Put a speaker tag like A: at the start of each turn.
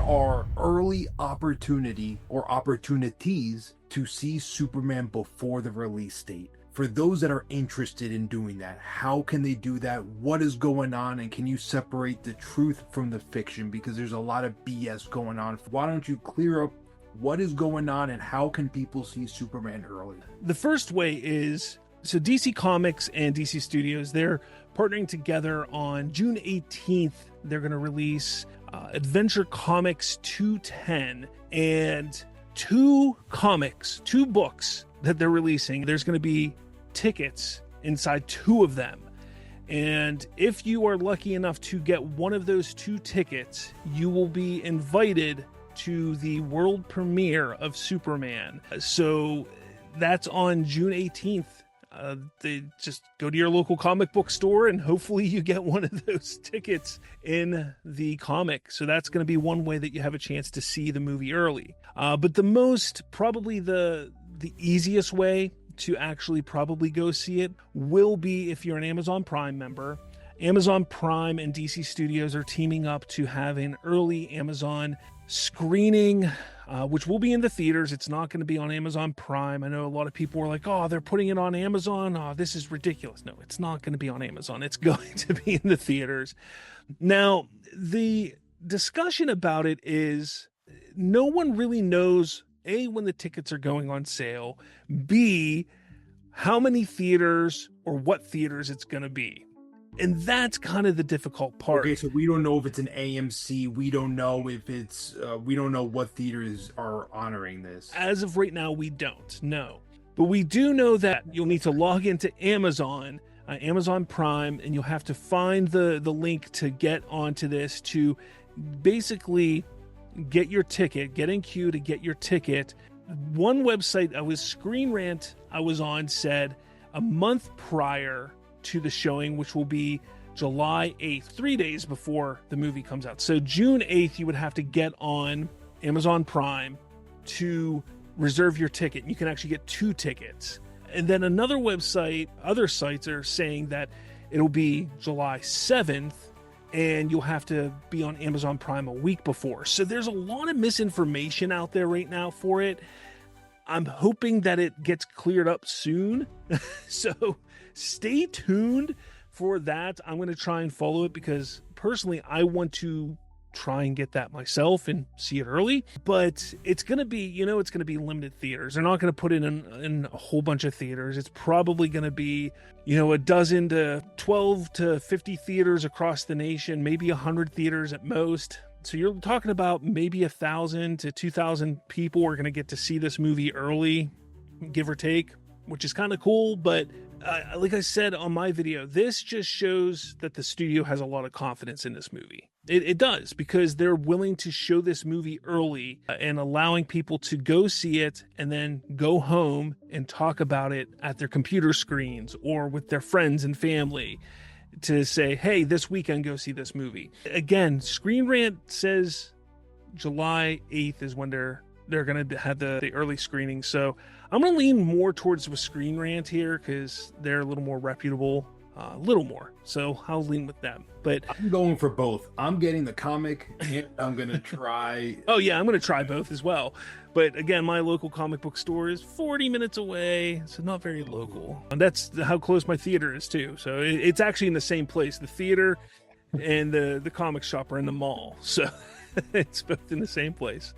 A: are early opportunity or opportunities to see Superman before the release date. For those that are interested in doing that, how can they do that? What is going on? And can you separate the truth from the fiction? Because there's a lot of BS going on. Why don't you clear up what is going on and how can people see Superman early?
B: The first way is, so DC Comics and DC Studios, they're partnering together on June 18th. They're going to release Adventure Comics 210, and two books that they're releasing. There's going to be tickets inside two of them. And if you are lucky enough to get one of those two tickets, you will be invited to the world premiere of Superman. So that's on June 18th. They just go to your local comic book store and hopefully you get one of those tickets in the comic. So that's going to be one way that you have a chance to see the movie early. But probably the easiest way to actually probably go see it will be if you're an Amazon Prime member. Amazon Prime and DC Studios are teaming up to have an early Amazon screening, which will be in the theaters. It's not going to be on Amazon Prime. I know a lot of people were like, oh, they're putting it on Amazon. Oh, this is ridiculous. No, it's not going to be on Amazon. It's going to be in the theaters. Now, the discussion about it is no one really knows, A, when the tickets are going on sale, B, how many theaters or what theaters it's going to be. And that's kind of the difficult part.
A: Okay, so we don't know if it's an AMC. We don't know if it's, we don't know what theaters are honoring this.
B: As of right now, we don't know. But we do know that you'll need to log into Amazon, Amazon Prime, and you'll have to find the link to get onto this to basically get your ticket, get in queue to get your ticket. One website, Screen Rant I was on, said a month prior to the showing, which will be July 8th, 3 days before the movie comes out. So June 8th, you would have to get on Amazon Prime to reserve your ticket. And you can actually get two tickets. And then another website, other sites are saying that it'll be July 7th, and you'll have to be on Amazon Prime a week before. So there's a lot of misinformation out there right now for it. I'm hoping that it gets cleared up soon. So stay tuned for that. I'm going to try and follow it because personally, I want to try and get that myself and see it early. But it's going to be, it's going to be limited theaters. They're not going to put it in a whole bunch of theaters. It's probably going to be, a dozen to 12 to 50 theaters across the nation, maybe 100 theaters at most. So you're talking about maybe 1,000 to 2,000 people are going to get to see this movie early, give or take, which is kind of cool. But like I said on my video, this just shows that the studio has a lot of confidence in this movie. It does, because they're willing to show this movie early and allowing people to go see it and then go home and talk about it at their computer screens or with their friends and family to say, hey, this weekend, go see this movie. Again, Screen Rant says July 8th is when they're going to have the early screening. So I'm going to lean more towards the Screen Rant here because they're a little more reputable, a little more. So I'll lean with them. But
A: I'm going for both. I'm getting the comic and I'm going to try.
B: Oh, yeah, I'm going to try both as well. But again, my local comic book store is 40 minutes away, so not very local. And that's how close my theater is, too. So it's actually in the same place. The theater and the comic shop are in the mall. So it's both in the same place.